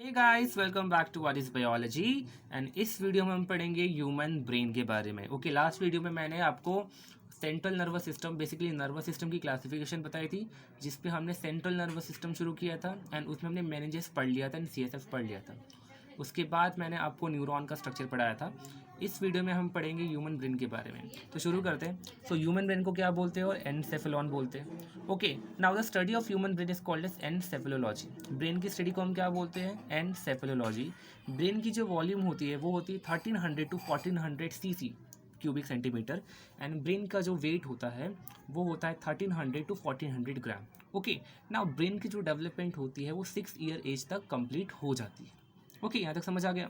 Hey guys, welcome back to what is biology. And इस video में हम पढ़ेंगे ह्यूमन ब्रेन के बारे में। ओके, लास्ट वीडियो में मैंने आपको central nervous system, basically nervous system की क्लासिफिकेशन बताई थी, जिस पे हमने सेंट्रल नर्वस सिस्टम शुरू किया था एंड उसमें हमने मेनिंजेस पढ़ लिया था एंड सीएसएफ पढ़ लिया था। उसके बाद मैंने आपको न्यूरॉन का स्ट्रक्चर पढ़ाया था। इस वीडियो में हम पढ़ेंगे ह्यूमन ब्रेन के बारे में। तो शुरू करते हैं। सो ह्यूमन ब्रेन को क्या बोलते हैं और एनसेफेलॉन बोलते हैं। Okay, now the study of human brain is called as encephalology. Brain की स्टडी को हम क्या बोलते हैं? एनसेफेलोलॉजी। ब्रेन की जो वॉल्यूम होती है वो होती है 1300 to 1400 CC cubic centimetre and brain का जो वेट होता है वो होता है 1300 to 1400 gram. Okay, now brain की जो डेवलपमेंट होती है वो 6 ईयर एज तक कंप्लीट हो जाती है। ओके, यहाँ तक समझ आ गया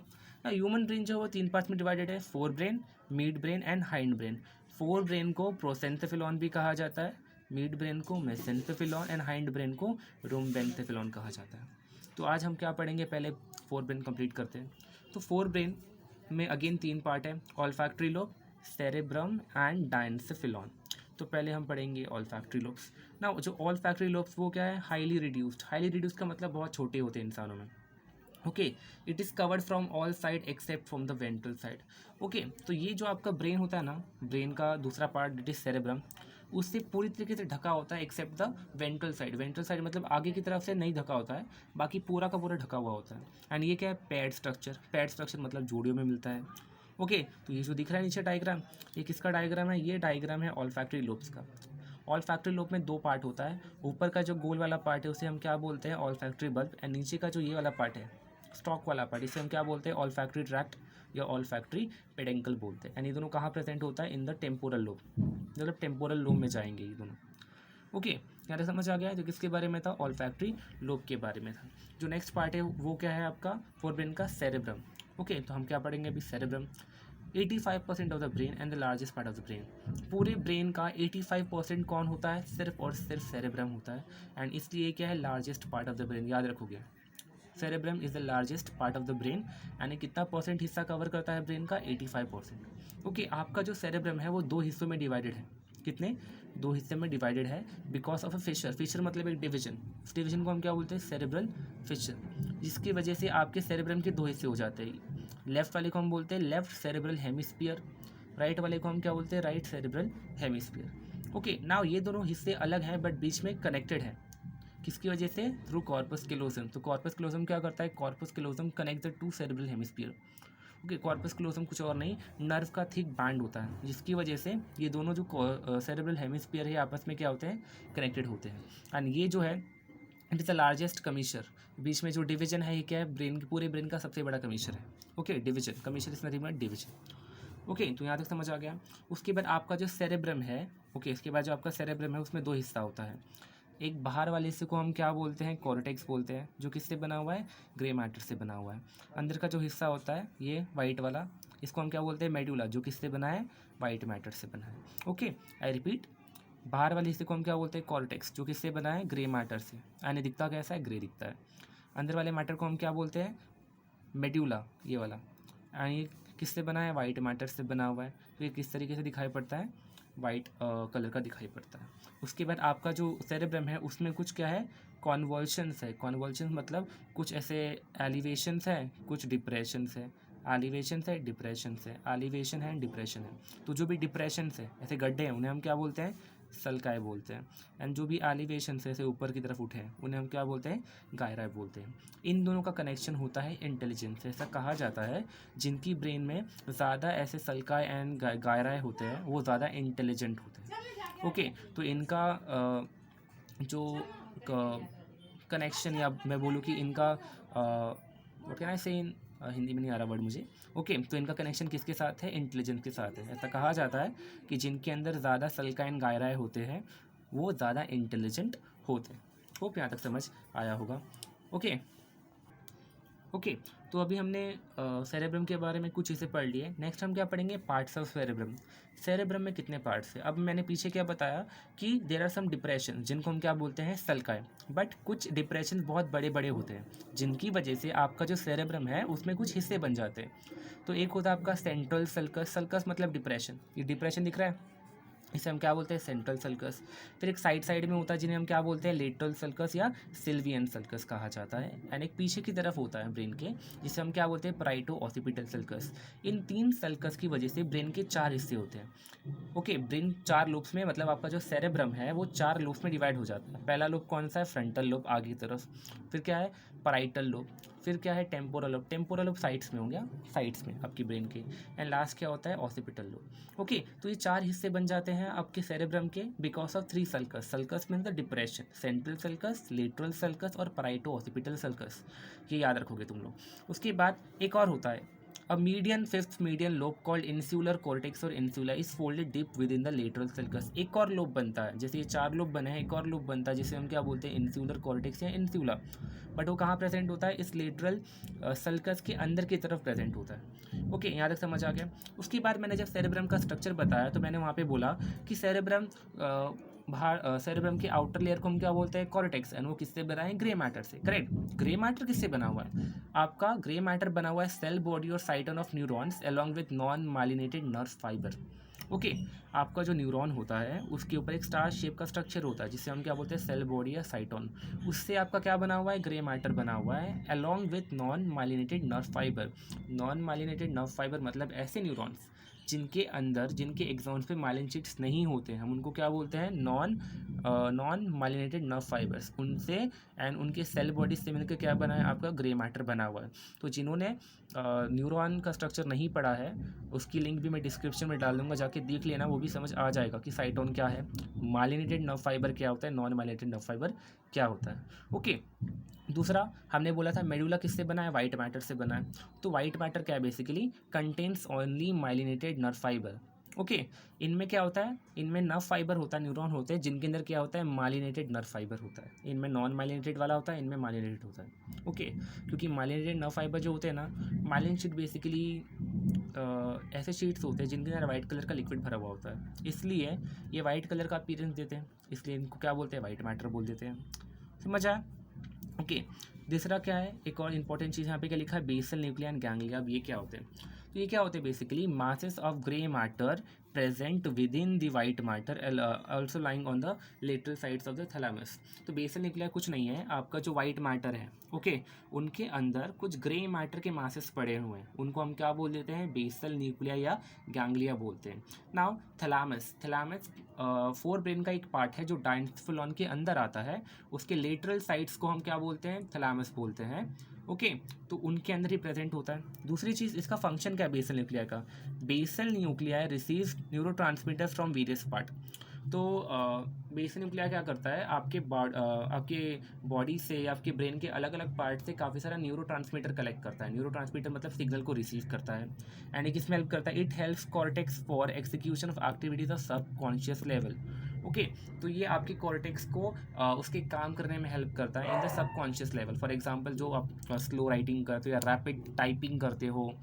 ना। ह्यूमन ब्रेन जो है वो 3 पार्ट्स में डिवाइडेड है, fore brain, mid brain and hind brain. Fore brain को प्रोसेंसेफिलॉन भी कहा जाता है, मिड ब्रेन को मेसेंसेफिलॉन एंड हाइंड ब्रेन को रूम्बेंसेफिलॉन कहा जाता है। तो आज हम क्या पढ़ेंगे, पहले फोर ब्रेन कंप्लीट करते हैं। तो फोर ब्रेन में अगेन 3 पार्ट है, ऑल्फैक्टरी लोब, सेरेब्रम एंड डायंसेफिलॉन। तो पहले हम पढ़ेंगे ऑल्फैक्टरी लोब्स। ना जो ऑल्फैक्टरी लोब्स वो क्या है? Highly reduced. हाईली रिड्यूस्ड का मतलब बहुत छोटे होते हैं इंसानों में। Okay, it is covered from all side except from the ventral side. Okay, तो ये जो आपका ब्रेन होता है ना, ब्रेन का दूसरा पार्ट इट इज सेरेब्रम, उससे पूरी तरीके से ढका होता है except the ventral side. Ventral side मतलब आगे की तरफ से नहीं ढका होता है, बाकी पूरा का पूरा ढका हुआ होता है। एंड ये क्या है? Pad structure. पैड स्ट्रक्चर मतलब जोड़ियों में मिलता है। ओके, तो ये जो दिख रहा है नीचे डायग्राम, ये किसका डायग्राम है? ये डायग्राम है ऑल्फैक्टरी लोब्स का। ऑल्फैक्टरी लोब में 2 पार्ट होता है। ऊपर का जो गोल वाला पार्ट है उसे हम क्या बोलते हैं? Olfactory bulb. एंड नीचे का जो ये वाला पार्ट है, स्टॉक वाला पार्ट, इसे हम क्या बोलते हैं? ऑल्फैक्टरी ट्रैक्ट या ऑल्फैक्टरी पेडेंकल बोलते हैं। एंड ये दोनों कहाँ प्रेजेंट होता है? इन द टेम्पोरल लोब, मतलब टेम्पोरल लोब में जाएंगे ये दोनों। ओके, यहाँ तक समझ आ गया है। तो किसके बारे में था? ऑल्फैक्टरी लोब के बारे में था। जो नेक्स्ट पार्ट है वो क्या है आपका? फोर ब्रेन का सेरेब्रम। ओके, तो हम क्या पढ़ेंगे अभी? Cerebrum 85% of the brain and the largest part of the brain. पूरे ब्रेन का 85% कौन होता है? सिर्फ और सिर्फ सेरेब्रम होता है। एंड इसलिए क्या है? Largest part of the brain, याद रखोगे। Cerebrum is the largest part of the brain. यानी कितना परसेंट हिस्सा कवर करता है ब्रेन का? 85%। ओके, आपका जो सेरेब्रम है वो 2 हिस्सों में डिवाइडेड है। कितने? 2 हिस्से में डिवाइडेड है because of a fissure. Fissure मतलब एक डिवीजन। इस डिवीजन को हम क्या बोलते हैं? सेरेब्रल फिशर, जिसकी वजह से आपके सेरेब्रम के 2 हिस्से हो जाते हैं। लेफ्ट वाले को हम बोलते हैं लेफ्ट सेरेब्रल हेमिस्फीयर, राइट वाले को हम क्या बोलते हैं? Right cerebral hemisphere. Okay, now ये दोनों हिस्से अलग हैं बट बीच में कनेक्टेड है। किसकी वजह से? Through corpus callosum. तो कॉर्पस क्लोजम क्या करता है? Corpus callosum connect the two cerebral hemisphere. Okay, corpus callosum कुछ और नहीं, नर्व का थिक बैंड होता है, जिसकी वजह से ये दोनों जो सेरेब्रल हेमिस्फीयर है आपस में क्या होते हैं? कनेक्टेड होते हैं। एंड ये जो है इट इज़ द लार्जेस्ट कमीशर। बीच में जो डिवीजन है ये क्या है? ब्रेन की, पूरे ब्रेन का सबसे बड़ा कमीशर है। Okay, division, commissure is nothing but division. Okay, तो यहाँ तक समझ आ गया। उसके बाद आपका जो सेरेब्रम है, ओके, इसके बाद जो आपका सेरेब्रम है उसमें 2 हिस्सा होता है। एक बाहर वाले हिस्से को हम क्या बोलते हैं? कॉर्टेक्स बोलते हैं, जो किससे बना हुआ है? ग्रे मैटर से बना हुआ है। अंदर का जो हिस्सा होता है ये वाइट वाला, इसको हम क्या बोलते हैं? मेडुला, जो किससे बना है? वाइट मैटर से बना है। ओके, आई रिपीट, बाहर वाले हिस्से को हम क्या बोलते हैं? कॉर्टेक्स, जो किससे बना है? ग्रे मैटर से। यानी दिखता कैसा है? ग्रे दिखता है। अंदर वाले मैटर को हम क्या बोलते हैं? मेड्यूला, ये वाला। यानी किससे बना है? वाइट मैटर से बना हुआ है। तो ये किस तरीके से दिखाई पड़ता है? वाइट कलर का दिखाई पड़ता है। उसके बाद आपका जो सेरेब्रम है उसमें कुछ क्या है? कॉन्वल्शंस है। कॉन्वल्शंस मतलब कुछ ऐसे एलिवेशंस है, कुछ डिप्रेशंस है। एलिवेशंस है, डिप्रेशंस है, एलिवेशन है, डिप्रेशन है। तो जो भी डिप्रेशंस है, ऐसे गड्ढे हैं, उन्हें हम क्या बोलते हैं? सल्काए बोलते हैं। एंड जो भी एलिवेशन से ऐसे ऊपर की तरफ उठे हैं उन्हें हम क्या बोलते हैं? गायराए बोलते हैं। इन दोनों का कनेक्शन होता है इंटेलिजेंस से। ऐसा कहा जाता है जिनकी ब्रेन में ज़्यादा ऐसे सल्काए एंड गायराए होते हैं वो ज़्यादा इंटेलिजेंट होते हैं। ओके, तो इनका जो कनेक्शन, या मैं बोलूँ कि इनका व्हाट कैन आई से इन हिंदी में नहीं आ रहा वर्ड मुझे। ओके, तो इनका कनेक्शन किसके साथ है? इंटेलिजेंस के साथ है। ऐसा कहा जाता है कि जिनके अंदर ज़्यादा सल्का एंड गायराए होते हैं वो ज़्यादा इंटेलिजेंट होते हैं। होप यहाँ तक समझ आया होगा। ओके ओके, तो अभी हमने सेरेब्रम के बारे में कुछ चीज़ें पढ़ ली है। नेक्स्ट हम क्या पढ़ेंगे? Parts of cerebrum. सेरेब्रम में कितने पार्ट्स हैं? अब मैंने पीछे क्या बताया कि देर आर सम डिप्रेशन, जिनको हम क्या बोलते हैं? सल्काए। बट कुछ डिप्रेशन बहुत बड़े बड़े होते हैं जिनकी वजह से आपका जो सेरेब्रम है उसमें कुछ हिस्से बन जाते हैं। तो एक होता है आपका सेंट्रल सल्कस। सल्कस मतलब डिप्रेशन। ये डिप्रेशन दिख रहा है, इसे हम क्या बोलते हैं, सेंट्रल सल्कस। फिर एक साइड में होता है जिन्हें हम क्या बोलते हैं, लेटरल सल्कस या सिल्वियन सल्कस कहा जाता है। एंड एक पीछे की तरफ होता है ब्रेन के, जिसे हम क्या बोलते हैं, पराइटो ऑसिपिटल सल्कस। इन 3 सल्कस की वजह से ब्रेन के 4 हिस्से होते हैं। ओके, ब्रेन 4 लोब्स में, मतलब आपका जो सेरेब्रम है वो 4 लोब्स में डिवाइड हो जाता है। पहला लोब कौन सा है, फ्रंटल लोब, आगे की तरफ। फिर क्या है, पराइटल लोब। फिर क्या है, temporal lobe. Temporal lobe sides में हो गया, साइड्स में आपकी ब्रेन के। एंड लास्ट क्या होता है, ऑसिपिटल लोब। ओके, तो ये 4 हिस्से बन जाते हैं आपके सेरेब्रम के because of 3 sulcus. Sulcus means the depression, central sulcus, lateral sulcus और पराइटो ऑसिपिटल सल्कस। ये याद रखोगे तुम लोग। उसके बाद एक और होता है, A median fifth median lobe called insular cortex और insula is folded deep within the lateral sulcus। एक और लोब बनता है, जैसे ये 4 लोब बने हैं, एक और लोब बनता है जिसे हम क्या बोलते हैं, इंसुलर कॉर्टेक्स या इंसुला। बट वो कहाँ प्रेजेंट होता है, इस लेटरल सल्कस के अंदर की तरफ प्रेजेंट होता है। ओके, यहाँ तक समझ आ गया। उसके बाद मैंने जब सेरेब्रम का स्ट्रक्चर बताया तो मैंने वहाँ पे बोला कि सेरेब्रम सेरेब्रम के आउटर लेयर को हम क्या बोलते हैं, कॉर्टेक्स। एंड वो किससे बना है, ग्रे मैटर से। करेक्ट, ग्रे मैटर किससे बना हुआ है, आपका ग्रे मैटर बना हुआ है सेल बॉडी और cyton of neurons along with non myelinated nerve fibre. Okay, आपका जो न्यूरॉन होता है उसके ऊपर एक स्टार शेप का स्ट्रक्चर होता है जिसे हम क्या बोलते हैं, सेल बॉडी या साइटोन। उससे आपका क्या बना हुआ है, ग्रे मैटर बना हुआ है along with non myelinated nerve fibre. Non myelinated nerve fibre मतलब ऐसे न्यूरॉन्स जिनके अंदर, जिनके एक्सॉन्स पे माइलिन शीट्स नहीं होते हैं, हम उनको क्या बोलते हैं, नॉन माइलिनेटेड नर्व फाइबर्स। उनसे एंड उनके सेल बॉडी से मिलकर क्या बना है, आपका ग्रे मैटर बना हुआ है। तो जिन्होंने न्यूरॉन का स्ट्रक्चर नहीं पढ़ा है उसकी लिंक भी मैं डिस्क्रिप्शन में डाल दूंगा, जाके देख लेना, वो भी समझ आ जाएगा कि साइटोन क्या है, माइलिनेटेड नर्व फाइबर क्या होता है, नॉन माइलिनेटेड नर्व फाइबर क्या होता है। ओके, दूसरा हमने बोला था मेडुला किससे बना है, वाइट मैटर से बना है। तो वाइट मैटर क्या है, basically contains only myelinated nerve fibre. Okay, इनमें क्या होता है, इनमें नर्व फाइबर होता है, न्यूरॉन होते हैं जिनके अंदर क्या होता है, माइलिनेटेड नर्व फाइबर होता है। इनमें नॉन माइलिनेटेड वाला होता है, इनमें माइलिनेटेड होता है। ओके, क्योंकि माइलिनेटेड नर्व फाइबर जो होते हैं ना, माइलिन शीट बेसिकली ऐसे शीट्स होते हैं जिनके अंदर वाइट कलर का लिक्विड भरा हुआ होता है, इसलिए ये वाइट कलर का अपीयरेंस देते हैं, इसलिए इनको क्या बोलते हैं, वाइट मैटर बोल देते हैं। समझ आया। ओके, दूसरा क्या है, एक और इंपॉर्टेंट चीज़ यहाँ पे क्या लिखा है, बेसल न्यूक्लिया एंड गैंग्लिया। अब ये क्या होते हैं, तो ये क्या होते हैं, basically masses of grey matter present with in the white matter also lying on the lateral sides of the thalamus. तो बेसल न्यूक्लिया कुछ नहीं है, आपका जो वाइट मैटर है, ओके, उनके अंदर कुछ ग्रे मैटर के मासेस पड़े हुए हैं, उनको हम क्या बोल देते हैं, बेसल न्यूक्लिया या गैंग्लिया बोलते हैं। नाउ थैलेमस फोर ब्रेन का एक पार्ट है जो डायंस्फिलॉन के अंदर आता है, उसके लेटरल साइड्स को हम क्या बोलते हैं, थैलेमस बोलते हैं। ओके, तो उनके अंदर ही प्रेजेंट होता है। दूसरी चीज़, इसका फंक्शन क्या है बेसल न्यूक्लिया का, basal nuclei receives neurotransmitters from various part. तो बेसल न्यूक्लिया क्या करता है, आपके बॉडी से, आपके ब्रेन के अलग अलग पार्ट से काफ़ी सारा न्यूरोट्रांसमीटर कलेक्ट करता है। न्यूरोट्रांसमीटर मतलब सिग्नल को रिसीव करता है, एंड किसमें हेल्प करता है, it helps cortex for execution of activities of subconscious level. Okay, तो ये आपके कॉर्टेक्स को उसके काम करने में हेल्प करता है in the subconscious level. For example, जो आप स्लो राइटिंग करते हो या रैपिड टाइपिंग करते हो,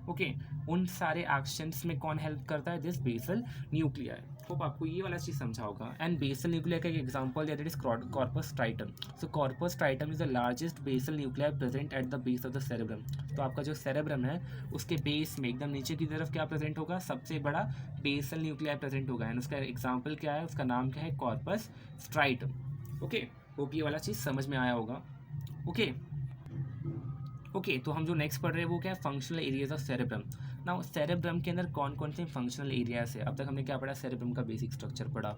ओके, उन सारे एक्शंस में कौन हेल्प करता है, दिस बेसल न्यूक्लिया है। होप आपको ये वाला चीज़ समझा होगा। एंड बेसल न्यूक्लिया का एक example that is corpus striatum. So corpus striatum is the largest basal nuclei present at the base of the cerebrum. तो आपका जो सेरेब्रम है उसके बेस में एकदम नीचे की तरफ क्या प्रेजेंट होगा, सबसे बड़ा बेसल न्यूक्लिया प्रेजेंट होगा। एंड उसका एग्जाम्पल क्या है, उसका नाम क्या है, कॉर्पस ट्राइटम। ओके, होप ये वाला चीज़ समझ में आया होगा। ओके, तो हम जो नेक्स्ट पढ़ रहे हैं वो क्या है, functional areas of cerebrum. Now cerebrum के अंदर कौन कौन से फंक्शनल एरियाज है, अब तक हमने क्या पढ़ा, सेरेब्रम का बेसिक स्ट्रक्चर पढ़ा,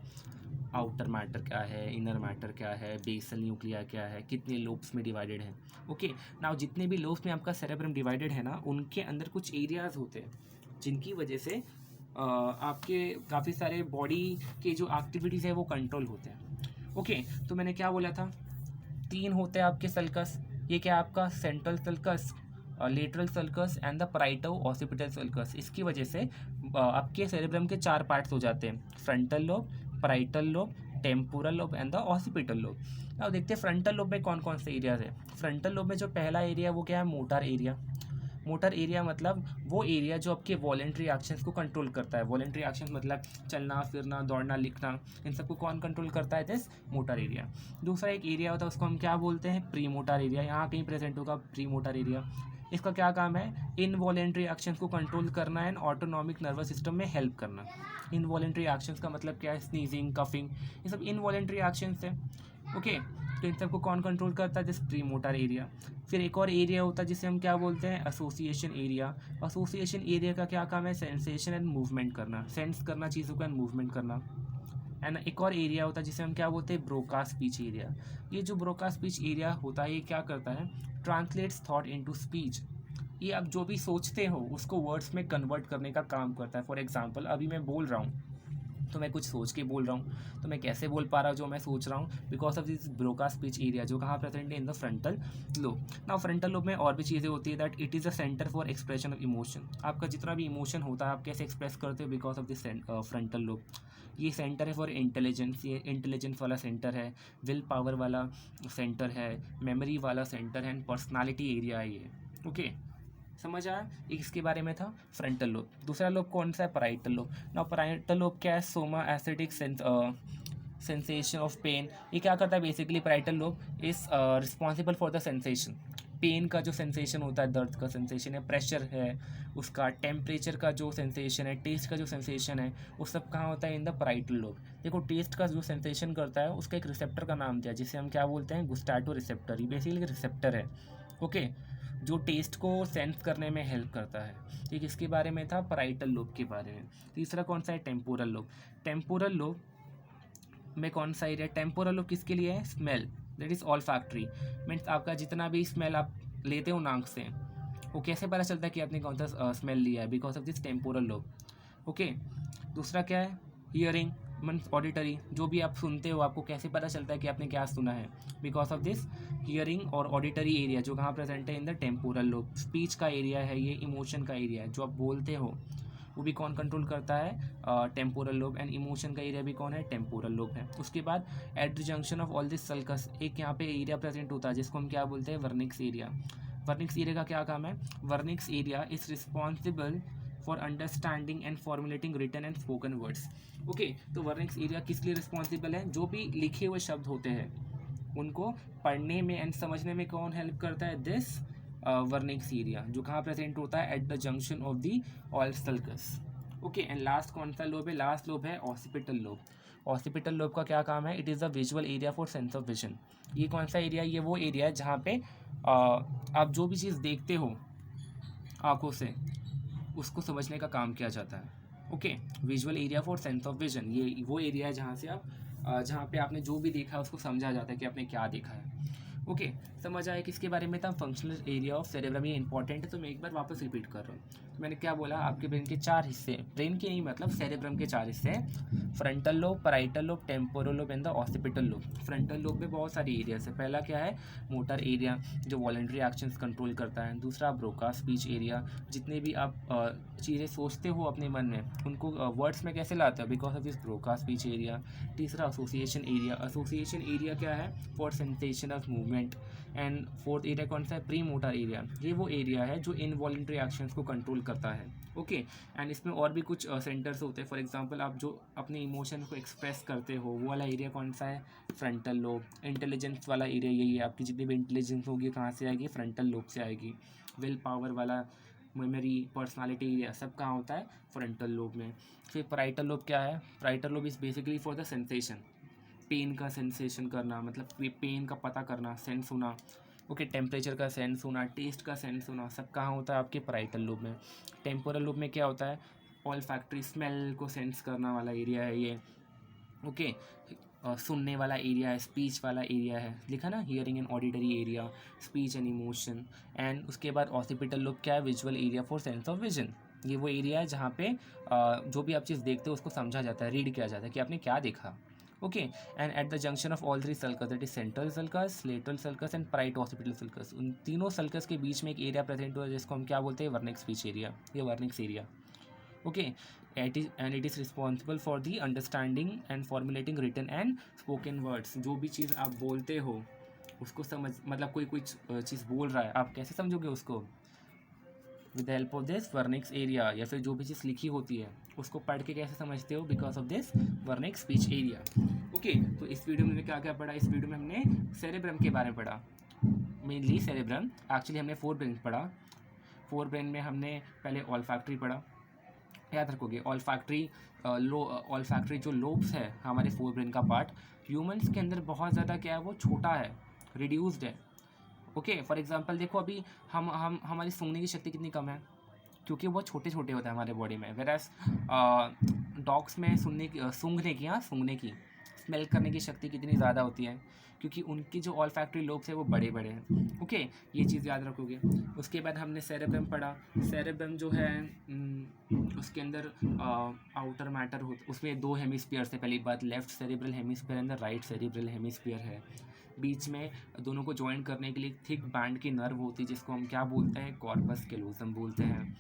आउटर मैटर क्या है, इनर मैटर क्या है, बेसल न्यूक्लिया क्या है, कितने लोब्स में डिवाइडेड है। ओके, नाउ जितने भी लोब्स में आपका सेरेब्रम डिवाइडेड है ना, उनके अंदर कुछ एरियाज होते हैं जिनकी वजह से आपके काफ़ी सारे बॉडी के जो एक्टिविटीज़ है वो कंट्रोल होते हैं। ओके, तो मैंने क्या बोला था, 3 होते हैं आपके सल्कस। ये क्या है आपका, central sulcus, lateral sulcus and the parieto occipital sulcus. इसकी वजह से आपके सेरेब्रम के 4 पार्ट्स हो जाते हैं, frontal lobe, parietal lobe, temporal lobe and the occipital lobe. अब देखते हैं फ्रंटल लोब में कौन कौन से एरियाज है। फ्रंटल लोब में जो पहला एरिया वो क्या है, मोटर एरिया। मोटर एरिया मतलब वो एरिया जो आपके वॉलेंट्री एक्शंस को कंट्रोल करता है। वॉलेंट्री एक्शंस मतलब चलना, फिरना, दौड़ना, लिखना, इन सबको कौन कंट्रोल करता है, दिस मोटर एरिया। दूसरा एक एरिया होता है उसको हम क्या बोलते हैं, प्री मोटर एरिया। यहाँ कहीं प्रेजेंट होगा प्री मोटर एरिया। इसका क्या काम है, इनवॉलेंट्री एक्शंस को कंट्रोल करना एंड ऑटोनॉमिक नर्वस सिस्टम में हेल्प करना। इनवॉलेंट्री एक्शंस का मतलब क्या है, स्नीजिंग, कफिंग, ये सब इनवॉलेंट्री एक्शंस है। ओके, तो इन सबको कौन कंट्रोल करता है, जिस प्री मोटर एरिया। फिर एक और एरिया होता है जिसे हम क्या बोलते हैं, एसोसिएशन एरिया। एसोसिएशन एरिया का क्या काम है, सेंसेशन एंड मूवमेंट करना, सेंस करना चीज़ों का एंड मूवमेंट करना। एंड एक और एरिया होता है जिसे हम क्या बोलते हैं, ब्रोका स्पीच एरिया। ये जो ब्रोका स्पीच एरिया होता है ये क्या करता है, ट्रांसलेट्स थॉट इनटू स्पीच। ये आप जो भी सोचते हो उसको वर्ड्स में कन्वर्ट करने का काम करता है। फॉर एग्जांपल अभी मैं बोल रहा हूँ तो मैं कुछ सोच के बोल रहा हूँ, तो मैं कैसे बोल पा रहा हूँ जो मैं सोच रहा हूँ, because of this Broca speech area जो कहाँ प्रेजेंट है, in the frontal lobe. Now frontal lobe में और भी चीज़ें होती है, that it is a centre for expression of emotion. आपका जितना भी इमोशन होता है आप कैसे एक्सप्रेस करते हो, because of this frontal lobe. ये सेंटर है फॉर इंटेलिजेंस, ये इंटेलिजेंस वाला सेंटर है, विल पावर वाला सेंटर है, मेमोरी वाला सेंटर है, एंड पर्सनालिटी एरिया है ये। ओके, समझ आया, इसके बारे में था फ्रंटल लोब। दूसरा लोब कौन सा है, parietal lobe. Now parietal lobe क्या है, somaesthetic sensation of pain. ये क्या करता है, basically parietal lobe is responsible for the sensation. Pain का जो सेंसेशन होता है, दर्द का सेंसेशन है, प्रेशर है उसका, टेम्परेचर का जो सेंसेशन है, टेस्ट का जो सेंसेशन है, वो सब कहाँ होता है, इन द पैराइटल लोब। देखो टेस्ट का जो सेंसेशन करता है उसका एक रिसेप्टर का नाम दिया जिसे हम क्या बोलते हैं, गुस्टैटो रिसेप्टर। ये बेसिकली रिसेप्टर है, ओके, जो टेस्ट को सेंस करने में हेल्प करता है। ठीक, इसके बारे में था, पैराइटल लोब के बारे में। तीसरा कौन सा है, टेम्पोरल लोब। टेम्पोरल लोब में कौन सा एरिया, टेम्पोरल लोब किसके लिए है, smell, that is all factory. Means आपका जितना भी स्मेल आप लेते हो नाक से, वो कैसे पता चलता है कि आपने कौन सा स्मेल लिया है, because of this temporal lobe. Okay, दूसरा क्या है, हियरिंग मीन्स ऑडिटरी, जो भी आप सुनते हो आपको कैसे पता चलता है कि आपने क्या सुना है, बिकॉज ऑफ दिस हियरिंग और ऑडिटरी एरिया जो कहाँ प्रेजेंट है, in the temporal lobe. Speech का एरिया है ये, इमोशन का एरिया है, जो आप बोलते हो वो भी कौन कंट्रोल करता है, टेम्पोरल लोब। एंड इमोशन का एरिया भी कौन है, टेम्पोरल लोब है। उसके बाद at the junction of all this sulcus एक यहाँ पे एरिया प्रेजेंट होता है जिसको हम क्या बोलते हैं, वर्निक्स एरिया। वर्निक्स एरिया का क्या काम है, Wernicke's area is responsible for understanding and formulating written and spoken words. Okay, तो वर्निक्स एरिया किस लिए रिस्पॉन्सिबल है, जो भी लिखे हुए शब्द होते हैं उनको पढ़ने में एंड समझने में कौन हेल्प करता है, दिस वर्निक्स एरिया, जो कहाँ प्रेजेंट होता है, at the junction of the all sulcus. Okay, and last कौन सा लोब है, लास्ट लोब है ऑसिपिटल लोब। ऑसिपिटल लोब का क्या काम है, it is the visual area for sense of vision. ये कौन सा एरिया है, ये वो एरिया है जहाँ पे आप जो भी चीज़ देखते हो आँखों से उसको समझने का काम किया जाता है। Okay, visual area for sense of vision, ये वो एरिया है जहाँ से आप जहाँ पे आपने जो भी देखा है उसको समझा जाता है कि आपने क्या देखा है। ओके, समझ आया किसके बारे में था, फंक्शनल एरिया ऑफ सेरेब्रम। ये इंपॉर्टेंट है तो मैं एक बार वापस रिपीट कर रहा हूँ। तो मैंने क्या बोला, आपके ब्रेन के 4 हिस्से, ब्रेन के नहीं मतलब सेरेब्रम के 4 हिस्से हैं, frontal lobe, parietal lobe, temporal lobe and the occipital lobe. Frontal lobe में बहुत सारी एरियाज है। पहला क्या है, मोटर एरिया जो वॉलेंट्री एक्शंस कंट्रोल करता है। दूसरा ब्रोका स्पीच एरिया, जितने भी आप चीज़ें सोचते हो अपने मन में उनको वर्ड्स में कैसे लाते हो, because of this Broca speech area. तीसरा एसोसिएशन एरिया, एसोसिएशन एरिया क्या है, for sensation of movement. And fourth area कौन सा है, प्री मोटर एरिया, ये वो एरिया है जो इनवॉलेंट्री एक्शंस को कंट्रोल करता है। ओके, एंड इसमें और भी कुछ सेंटर्स होते हैं। फॉर एग्जांपल आप जो अपने इमोशन को एक्सप्रेस करते हो वो वाला एरिया कौन सा है, फ्रंटल लोब। इंटेलिजेंस वाला एरिया यही है, आपकी जितनी भी इंटेलिजेंस होगी कहाँ से आएगी, फ्रंटल लोब से आएगी। विल पावर वाला, मेमोरी, पर्सनालिटी एरिया सब कहाँ होता है, फ्रंटल लोब में। फिर पैराइटल लोब क्या है, parietal lobe is basically for the sensation, pain का सेंसेशन करना, मतलब पेन का पता करना, सेंस होना। ओके, टेम्परेचर का सेंस होना, टेस्ट का सेंस होना, सब कहाँ होता है, आपके पैराइटल लोब में। टेम्पोरल लोब में क्या होता है, ऑल फैक्ट्री, स्मेल को सेंस करना वाला एरिया है ये। ओके, सुनने वाला एरिया है, स्पीच वाला एरिया है, लिखा ना, hearing and auditory area, speech and emotion. And उसके बाद ऑसिपिटल लोब क्या है, visual area for sense of vision. ये वो एरिया है जहाँ पे जो भी आप चीज़ देखते हो उसको समझा जाता है, रीड किया जाता है कि आपने क्या देखा। Okay, and at the junction of all 3 sulcus, that is central sulcus, lateral sulcus and प्राइट occipital sulcus, उन तीनों सल्कस के बीच में एक एरिया प्रेजेंट हुआ है जिसको हम क्या बोलते हैं, वर्निक्स स्पीच एरिया, ये Wernicke's area. Okay, it is responsible for the understanding and formulating written and spoken words। जो भी चीज़ आप बोलते हो उसको समझ, मतलब कोई चीज़ बोल रहा है आप कैसे समझोगे उसको, with the help of this Wernicke's area. या फिर जो भी चीज़ लिखी होती है उसको पढ़ के कैसे समझते हो, because of this Wernicke's speech area. Okay, तो इस वीडियो में हमने क्या क्या पढ़ा, इस वीडियो में हमने सेरेब्रम के बारे में पढ़ा, मेनली सेरेब्रम। एक्चुअली हमने 4 ब्रेन पढ़ा, फोर ब्रेन में हमने पहले ऑल्फैक्टरी पढ़ा, याद रखोगे। ऑल्फैक्टरी जो लोब्स है हमारे फोर ब्रेन का पार्ट, ह्यूमंस के अंदर बहुत ज़्यादा क्या है वो छोटा है, रिड्यूस्ड है। ओके, फॉर एग्जांपल देखो अभी हम हमारी सूंघने की शक्ति कितनी कम है, क्योंकि वो छोटे छोटे होते हैं हमारे बॉडी में। वेरास डॉग्स में सूंघने की स्मेल करने की शक्ति कितनी ज़्यादा होती है, क्योंकि उनकी जो ऑल्फैक्टरी लोब्स है वो बड़े बड़े हैं। ओके, ये चीज़ याद रखोगे। उसके बाद हमने सेरेब्रम पढ़ा। सेरेब्रम जो है उसके अंदर आउटर मैटर हो, उसमें 2 हेमिस्फीयर है। पहली बात, लेफ्ट सेरेब्रल हेमिस्फीयर अंदर राइट सेरेब्रल हेमिस्फीयर है। बीच में दोनों को ज्वाइन करने के लिए थिक बैंड की नर्व होती है, जिसको हम क्या बोलते हैं, कॉर्पस कैलोसम बोलते हैं।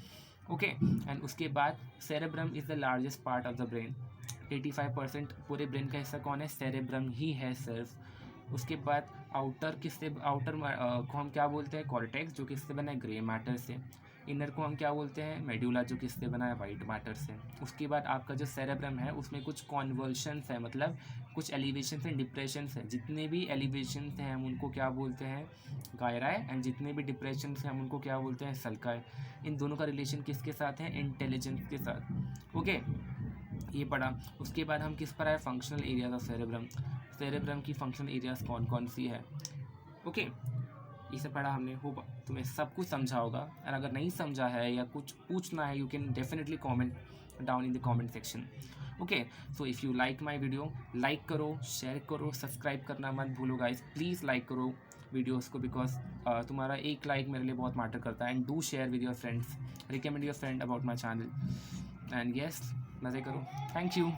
ओके, एंड उसके बाद cerebrum is the largest part of the brain. 85% पूरे ब्रेन का हिस्सा कौन है, सेरेब्रम ही है सिर्फ। उसके बाद आउटर को हम क्या बोलते हैं, कॉर्टेक्स, जो किससे बना है, ग्रे मैटर से। इनर को हम क्या बोलते हैं, मेडुला, जो किससे बना है, वाइट मैटर से। उसके बाद आपका जो सेरेब्रम है उसमें कुछ कॉन्वर्शंस है, मतलब कुछ एलिवेशंस एंड डिप्रेशंस है। जितने भी एलिवेशंस हैं हम उनको क्या बोलते हैं, गायराए, एंड जितने भी डिप्रेशंस हैं हम उनको क्या बोलते हैं, सल्काए। इन दोनों का रिलेशन किसके साथ है, इंटेलिजेंस के साथ। ओके, ये पढ़ा। उसके बाद हम किस पर आए, functional areas of cerebrum. Cerebrum की फंक्शनल एरियाज कौन कौन सी है। ओके, ये सब पढ़ा हमने। होप तुम्हें सब कुछ समझा होगा, और अगर नहीं समझा है या कुछ पूछना है, you can definitely comment down in the comment section. Okay, so if you like my video, like करो, शेयर करो, सब्सक्राइब करना मत भूलो गाइस। प्लीज़ लाइक करो वीडियोस को, बिकॉज तुम्हारा एक लाइक मेरे लिए बहुत मैटर करता है। And do share with your friends, recommend your friend about my channel. And yes, मज़े करो। Thank you.